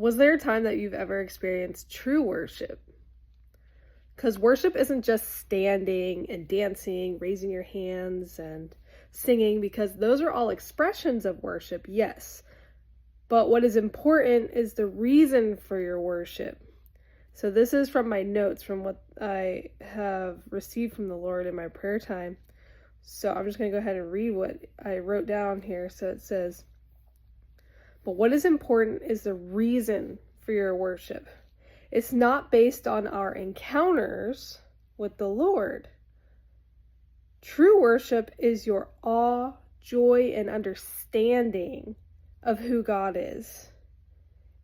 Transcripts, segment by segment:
Was there a time that you've ever experienced true worship? Because worship isn't just standing and dancing, raising your hands and singing, because those are all expressions of worship, yes. But what is important is the reason for your worship. So this is from my notes, from what I have received from the Lord in my prayer time. So I'm just going to go ahead and read what I wrote down here. So it says, but what is important is the reason for your worship. It's not based on our encounters with the Lord. True worship is your awe, joy, and understanding of who God is.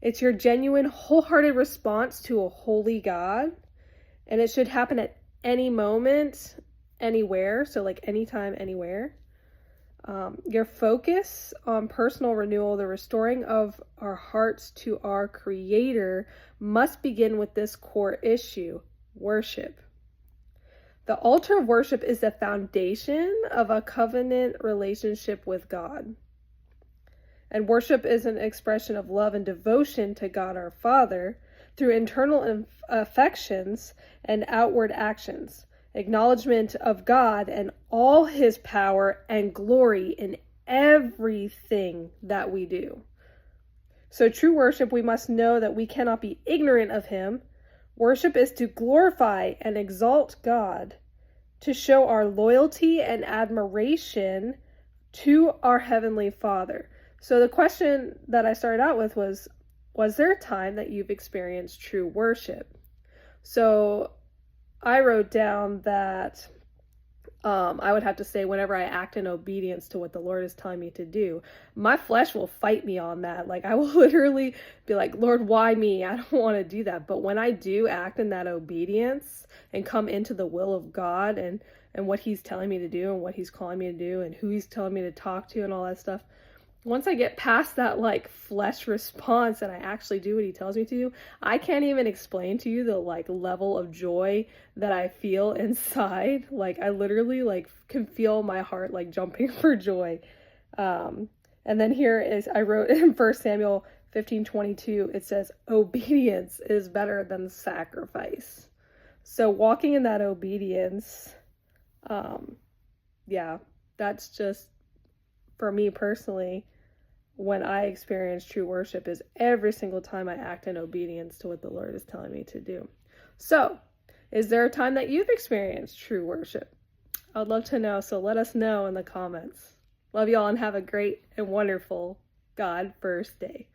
It's your genuine, wholehearted response to a holy God, and it should happen at any moment, anywhere, so like anytime, anywhere. Your focus on personal renewal, the restoring of our hearts to our Creator, must begin with this core issue: worship. The altar of worship is the foundation of a covenant relationship with God. And worship is an expression of love and devotion to God our Father through internal affections and outward actions. Acknowledgement of God and all his power and glory in everything that we do. So true worship, we must know that we cannot be ignorant of him. Worship is to glorify and exalt God, to show our loyalty and admiration to our Heavenly Father. So the question that I started out with was there a time that you've experienced true worship? So I wrote down that I would have to say, whenever I act in obedience to what the Lord is telling me to do, my flesh will fight me on that. Like, I will literally be like, Lord, why me? I don't want to do that. But when I do act in that obedience and come into the will of God and what he's telling me to do and what he's calling me to do and who he's telling me to talk to and all that stuff, once I get past that like flesh response and I actually do what he tells me to do, I can't even explain to you the like level of joy that I feel inside. Like, I literally like can feel my heart like jumping for joy. And then here is, I wrote in 1 Samuel 15:22, it says, obedience is better than sacrifice. So walking in that obedience, that's just, for me personally, when I experience true worship is every single time I act in obedience to what the Lord is telling me to do. So, is there a time that you've experienced true worship? I'd love to know, so let us know in the comments. Love y'all and have a great and wonderful God first day.